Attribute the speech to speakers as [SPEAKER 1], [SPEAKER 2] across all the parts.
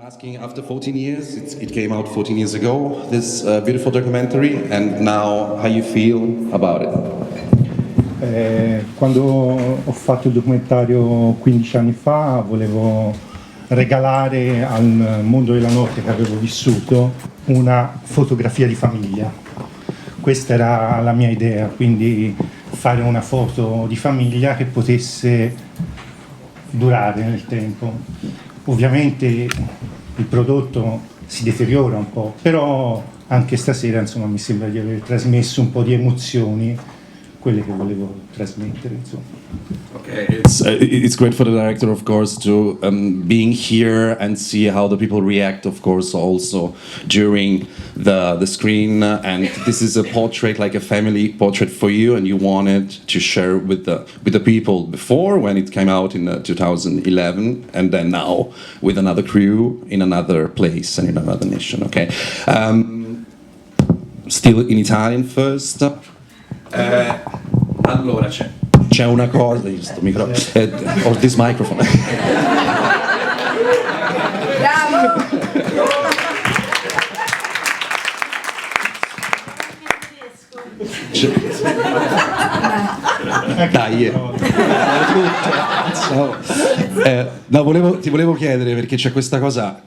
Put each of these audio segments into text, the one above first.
[SPEAKER 1] Asking, after 14 years, it came out 14 years ago, this beautiful documentary, and now how you feel about it?
[SPEAKER 2] Quando ho fatto il documentario 15 anni fa, volevo regalare al mondo della notte che avevo vissuto una fotografia di famiglia. Questa era la mia idea, quindi fare una foto di famiglia che potesse durare nel tempo. Ovviamente il prodotto si deteriora un po', però anche stasera insomma mi sembra di aver trasmesso un po' di emozioni, quelle che volevo trasmettere, insomma.
[SPEAKER 1] Okay, it's great for the director, of course, to being here and see how the people react, of course, also during the screen. And this is a portrait, like a family portrait for you, and you wanted to share with the people before when it came out in 2011, and then now with another crew in another place and in another nation. Okay, still in Italian first. Allora c'è una cosa, sto microfono, or this microphone.
[SPEAKER 3] Bravo!
[SPEAKER 1] Dai, no, ti volevo chiedere perché c'è questa cosa,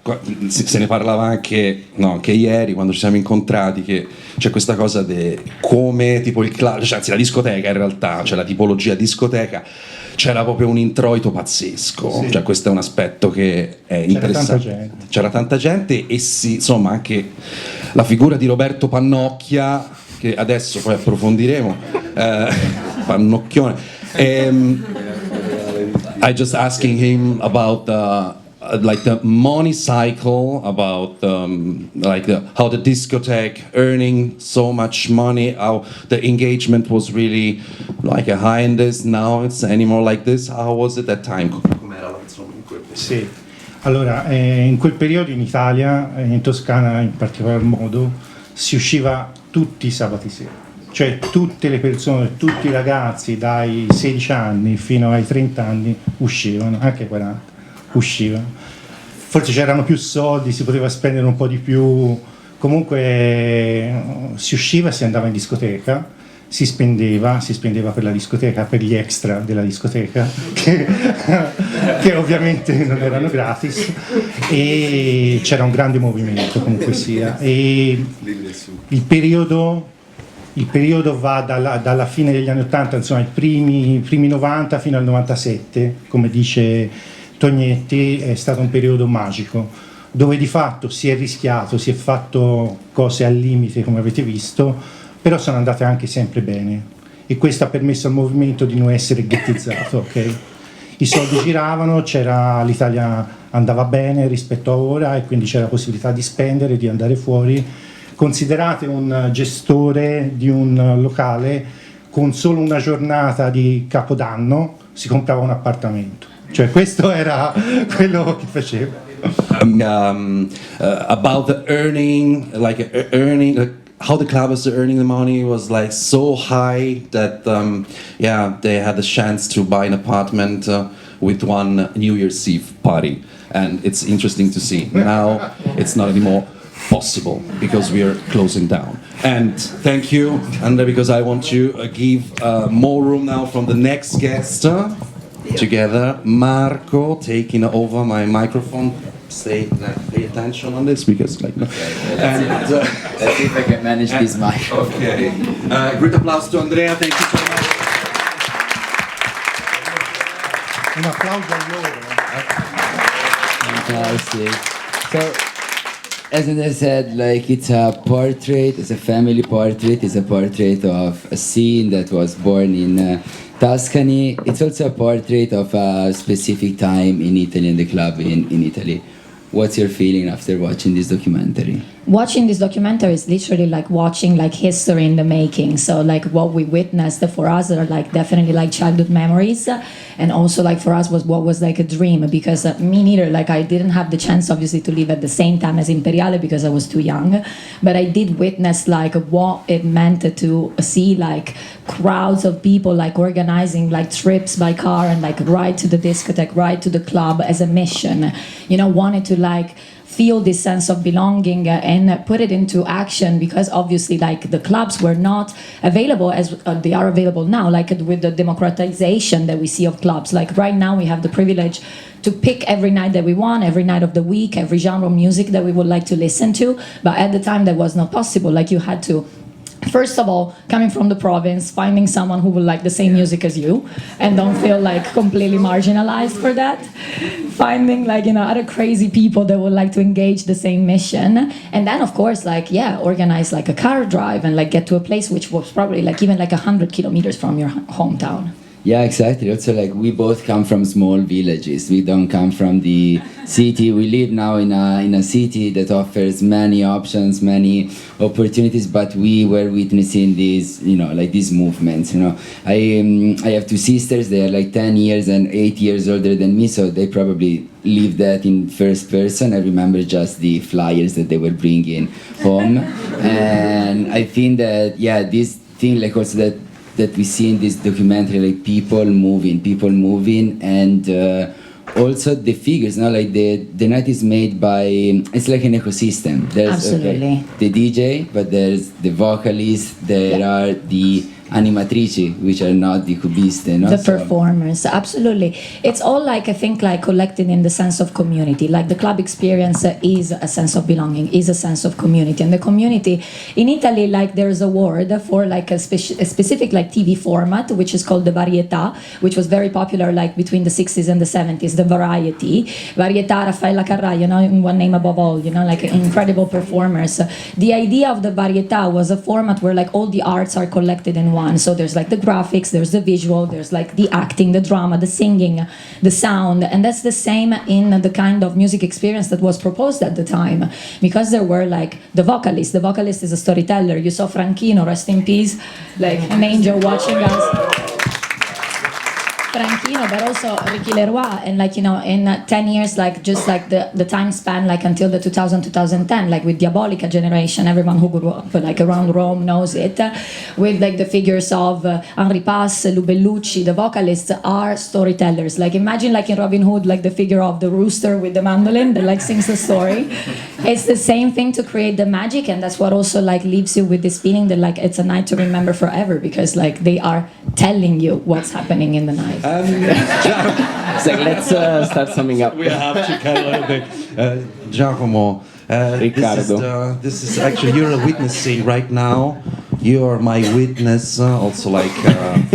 [SPEAKER 1] se ne parlava anche ieri quando ci siamo incontrati, che c'è questa cosa come tipo il club, cioè, anzi la discoteca in realtà, cioè la tipologia discoteca, c'era proprio un introito pazzesco, sì. Cioè questo è un aspetto che è interessante. C'era tanta gente e insomma anche la figura di Roberto Pannocchia, che adesso poi approfondiremo, Pannocchione. I just asking him about like the money cycle, about how the discotheque earning so much money, how the engagement was really like a high in this, now it's anymore like this. How was it that time?
[SPEAKER 2] Sì, allora in quel periodo in Italia, in Toscana in particolar modo, si usciva tutti i sabati sera. Cioè tutte le persone, tutti i ragazzi dai 16 anni fino ai 30 anni uscivano, anche 40, uscivano. Forse c'erano più soldi, si poteva spendere un po' di più, comunque si usciva, si andava in discoteca, si spendeva per la discoteca, per gli extra della discoteca, che ovviamente non erano gratis, e c'era un grande movimento comunque sia. E il periodo va dalla fine degli anni 80, insomma i primi 90 fino al 97, come dice Tognetti, è stato un periodo magico, dove di fatto si è rischiato, si è fatto cose al limite come avete visto, però sono andate anche sempre bene, e questo ha permesso al movimento di non essere ghettizzato, ok? I soldi giravano, l'Italia andava bene rispetto a ora, e quindi c'era la possibilità di spendere, di andare fuori. Considerate un gestore di un locale, con solo una giornata di Capodanno si comprava un appartamento, cioè questo era quello che faceva.
[SPEAKER 1] About the earning, how the club was earning the money was like so high that they had the chance to buy an apartment with one New Year's Eve party, and it's interesting to see now it's not anymore possible because we are closing down. And thank you, Andrea, because I want to give more room now from the next guest together. Marco taking over my microphone. Pay attention on this because no.
[SPEAKER 4] Let's see if I can manage this mic.
[SPEAKER 1] Okay. Great applause to Andrea. Thank you so much.
[SPEAKER 2] Un applauso a loro.
[SPEAKER 4] Fantastic. So, as I said, like it's a portrait, it's a family portrait, it's a portrait of a scene that was born in Tuscany. It's also a portrait of a specific time in Italy and the club in Italy. What's your feeling after watching this documentary?
[SPEAKER 3] Watching this documentary is literally like watching like history in the making. So like what we witnessed for us are like definitely like childhood memories, and also like for us what was like a dream, because me neither, like I didn't have the chance obviously to live at the same time as Imperiale because I was too young, but I did witness like what it meant to see like crowds of people like organizing like trips by car and like ride to the discotheque, ride to the club as a mission, you know, wanted to like feel this sense of belonging and put it into action, because obviously like the clubs were not available as they are available now, like with the democratization that we see of clubs. Like right now we have the privilege to pick every night that we want, every night of the week, every genre of music that we would like to listen to, but at the time that was not possible. Like you had to, first of all, coming from the province, finding someone who will like the same music as you and don't feel like completely marginalized for that. Finding like, you know, other crazy people that would like to engage the same mission. And then of course, like, yeah, organize like a car drive and like get to a place which was probably like even like 100 kilometers from your hometown.
[SPEAKER 4] Yeah, exactly. Also, like, we both come from small villages. We don't come from the city. We live now in a city that offers many options, many opportunities, but we were witnessing these, you know, like these movements, you know. I have two sisters. They are like 10 years and 8 years older than me, so they probably lived that in first person. I remember just the flyers that they were bringing home. And I think that, yeah, this thing, like also that we see in this documentary, like people moving, and also the figures, no? Like the night is made by, it's like an ecosystem. There's
[SPEAKER 3] Absolutely.
[SPEAKER 4] the DJ, but there's the vocalists, there are the animatrici, which are not the cubiste, no?
[SPEAKER 3] The performers, absolutely. It's all like, I think, like collected in the sense of community. Like the club experience is a sense of belonging, is a sense of community. And the community in Italy, like there's a word for like a specific like TV format, which is called the varietà, which was very popular like between the 60s and the 70s, the variety. Varietà, Raffaella Carrà, you know, in One Name Above All, you know, like incredible performers. The idea of the varietà was a format where like all the arts are collected in one. So there's like the graphics, there's the visual, there's like the acting, the drama, the singing, the sound, and that's the same in the kind of music experience that was proposed at the time, because there were like the vocalist. The vocalist is a storyteller. You saw Franchino, rest in peace, like an angel watching us. Franchino, but also Ricky Leroy, and like, you know, in 10 years, like just like the time span, like until the 2010, like with Diabolica generation, everyone who grew up like around Rome knows it, with like the figures of Henri Pass, Lou Bellucci. The vocalists are storytellers. Like imagine like in Robin Hood, like the figure of the rooster with the mandolin that like sings the story. It's the same thing to create the magic, and that's what also like leaves you with this feeling that like it's a night to remember forever, because like they are telling you what's happening in the night.
[SPEAKER 5] It's like, let's start summing up.
[SPEAKER 1] We have to cut a little bit. Giacomo,
[SPEAKER 5] Ricardo.
[SPEAKER 1] this is actually, you're witnessing right now. You are my witness, also like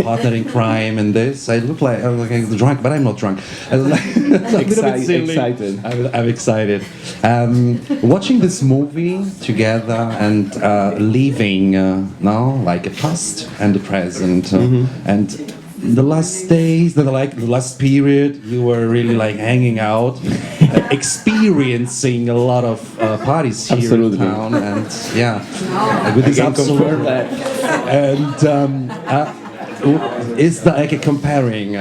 [SPEAKER 1] partner in crime in this. I look like I'm drunk, but I'm not drunk.
[SPEAKER 5] Excited.
[SPEAKER 1] I'm excited. Watching this movie together and living now like a past and the present, and the last days, the last period, you were really like hanging out, experiencing a lot of parties here
[SPEAKER 5] Absolutely.
[SPEAKER 1] in town, and yeah, with this absolute. And is that like a comparing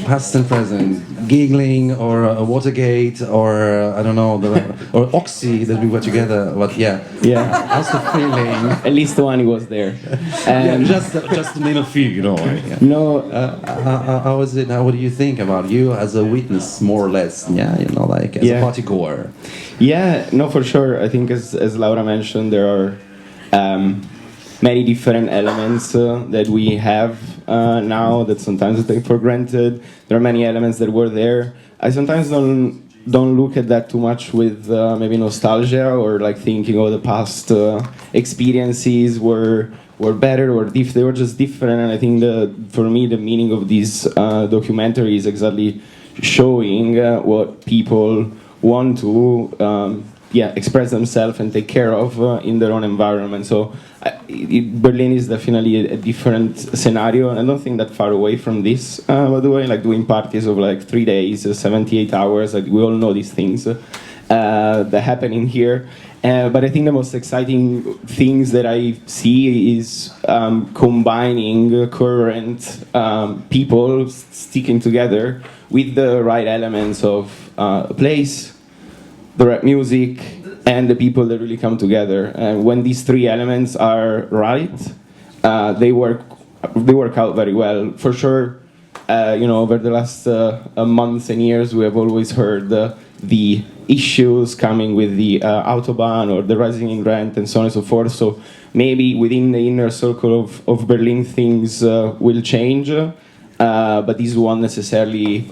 [SPEAKER 1] past and present, giggling, or a Watergate, or I don't know, or Oxy that we were together? But yeah, how's the feeling?
[SPEAKER 5] At least one was there.
[SPEAKER 1] Yeah, just to name a few, you know. Yeah.
[SPEAKER 5] No,
[SPEAKER 1] How is it now? What do you think about you as a witness, more or less? Yeah, you know, like as a party goer.
[SPEAKER 5] yeah, no, for sure. I think as Laura mentioned, there are many different elements that we have now that sometimes we take for granted. There are many elements that were there. I sometimes don't look at that too much with maybe nostalgia, or like thinking, oh, the past experiences were better, or they were just different. And I think for me the meaning of this documentary is exactly showing what people want to express themselves and take care of in their own environment. So Berlin is definitely a different scenario, and I don't think that far away from this, by the way, like doing parties of like 3 days, 78 hours, like we all know these things that happen in here. But I think the most exciting things that I see is combining current people sticking together with the right elements of a place, the rap music, and the people that really come together. And when these three elements are right, they work out very well. For sure, over the last months and years, we have always heard the issues coming with the autobahn or the rising in rent and so on and so forth. So maybe within the inner circle of Berlin things will change, but these won't necessarily,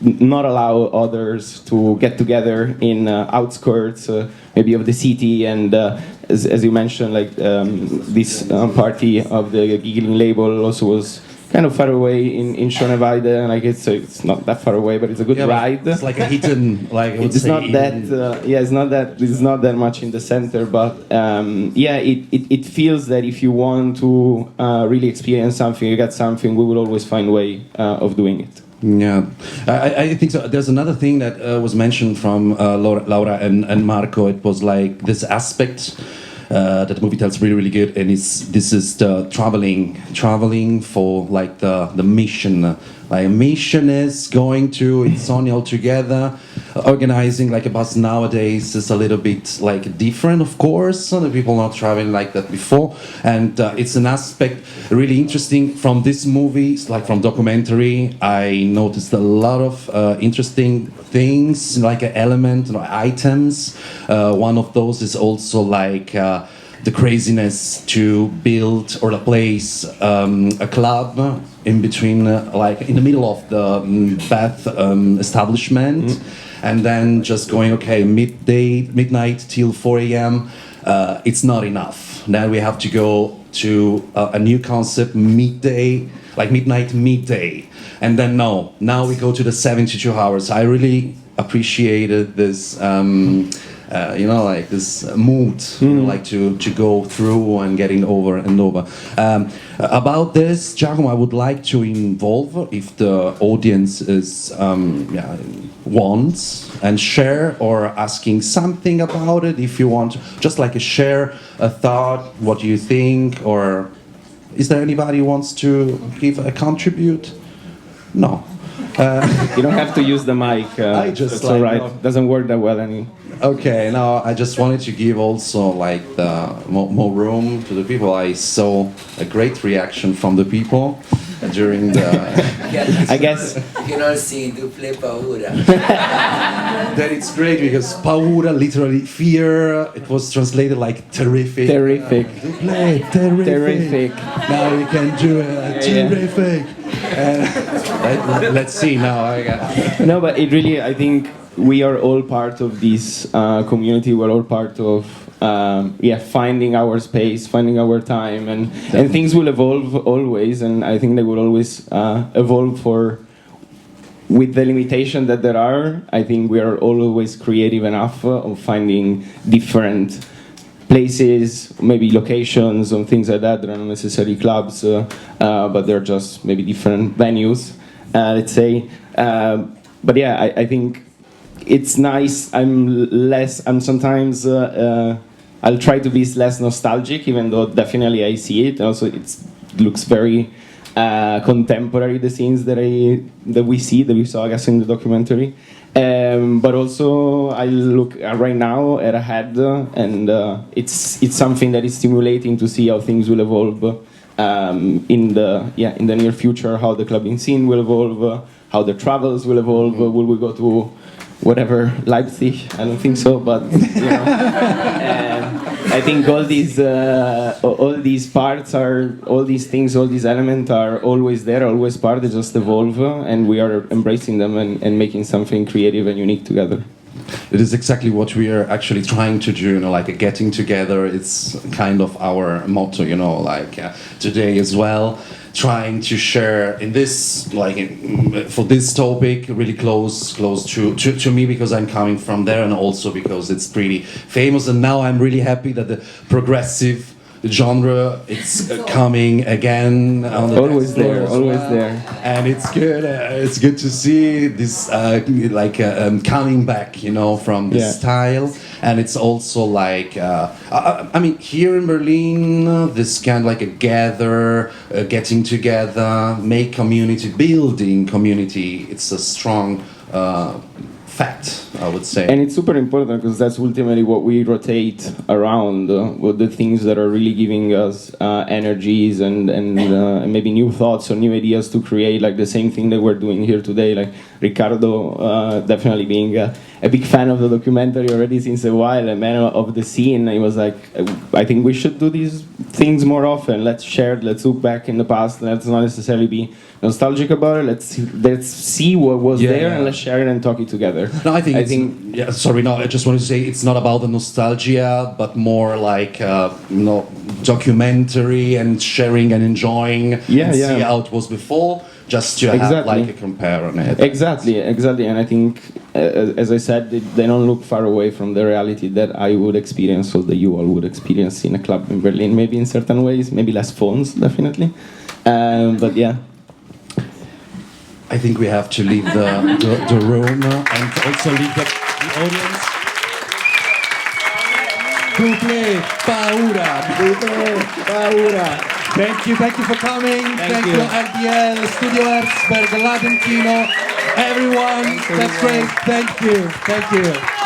[SPEAKER 5] not allow others to get together in outskirts maybe of the city. And as you mentioned, like this party of the giggling label also was kind of far away in Schöneweide, and like it's not that far away, but it's a good ride.
[SPEAKER 1] It's like a hidden, like I would
[SPEAKER 5] it's
[SPEAKER 1] say,
[SPEAKER 5] not that it's not that much in the center, but it feels that if you want to really experience something, you get something, we will always find a way of doing it.
[SPEAKER 1] Yeah, I think so. There's another thing that was mentioned from Laura and Marco. It was like this aspect that the movie tells really good, and this is the traveling for like the mission. Like a mission is going to Insomnia all together. Organizing like a bus nowadays is a little bit like different, of course. So the people not traveling like that before, and it's an aspect really interesting from this movie. It's like from documentary, I noticed a lot of interesting things, like an element, items. One of those is also like the craziness to build or place a club in between, like in the middle of the bath establishment, and then just going, okay, midnight till 4 a.m. It's not enough. Then we have to go to a new concept, midday, like midday, and then now we go to the 72 hours. I really appreciated this. Like this mood, like to go through and getting over and over. About this, Giacomo, I would like to involve, if the audience is wants, and share or asking something about it. If you want, just like share a thought, what you think, or is there anybody who wants to give a contribute? No.
[SPEAKER 5] You don't have to use the mic.
[SPEAKER 1] I just
[SPEAKER 5] it's
[SPEAKER 1] like,
[SPEAKER 5] all right. Doesn't work that well anymore.
[SPEAKER 1] Okay, now I just wanted to give also like the more room to the people. I saw a great reaction from the people during the.
[SPEAKER 5] I guess
[SPEAKER 4] you can all see duple paura.
[SPEAKER 1] Then it's great because paura, literally fear. It was translated like terrific.
[SPEAKER 5] Terrific.
[SPEAKER 1] Terrific. Now we can do terrific. Let's see now.
[SPEAKER 5] No, but it really, I think we are all part of this community. We're all part of finding our space, finding our time, and things will evolve always. And I think they will always evolve with the limitation that there are. I think we are always creative enough of finding different places, maybe locations and things like that. They're not necessarily clubs, but they're just maybe different venues, let's say. But yeah, I think it's nice. I'm sometimes, I'll try to be less nostalgic, even though definitely I see it. Also, it looks very contemporary, the scenes that we saw, I guess, in the documentary. But also I look right now at ahead, and it's something that is stimulating to see how things will evolve in the near future, how the clubbing scene will evolve, how the travels will evolve. Will we go to whatever, Leipzig? I don't think so, but I think all these parts are, all these things, all these elements are always there, always part. They just evolve, and we are embracing them and making something creative and unique together.
[SPEAKER 1] It is exactly what we are actually trying to do, like getting together. It's kind of our motto, today as well. Trying to share in this, for this topic, really close to me, because I'm coming from there, and also because it's pretty famous. And now I'm really happy that the progressive genre it's coming again.
[SPEAKER 5] Always there,
[SPEAKER 1] and it's good. It's good to see this coming back, from this style. And it's also here in Berlin, this kind of like a getting together, make community, building community. It's a strong fact, I would say.
[SPEAKER 5] And it's super important because that's ultimately what we rotate around, with the things that are really giving us energies and maybe new thoughts or new ideas to create like the same thing that we're doing here today. Like Riccardo definitely being a big fan of the documentary already since a while, a man of the scene. He was like, I think we should do these things more often. Let's share it, let's look back in the past, let's not necessarily be nostalgic about it. Let's see what was there and let's share it and talk it together.
[SPEAKER 1] No, I think yeah, sorry, no, I just wanted to say it's not about the nostalgia, but more like documentary and sharing and enjoying and see how it was before, just to have like a compare on it.
[SPEAKER 5] Exactly, and I think, as I said, they don't look far away from the reality that I would experience or that you all would experience in a club in Berlin, maybe in certain ways, maybe less phones, definitely. But yeah.
[SPEAKER 1] I think we have to leave the room and also leave the audience. Couple paura. Thank you for coming. Thank you, RDL, Studio Herzberg, Ladenkino, everyone. That's great. Thank you.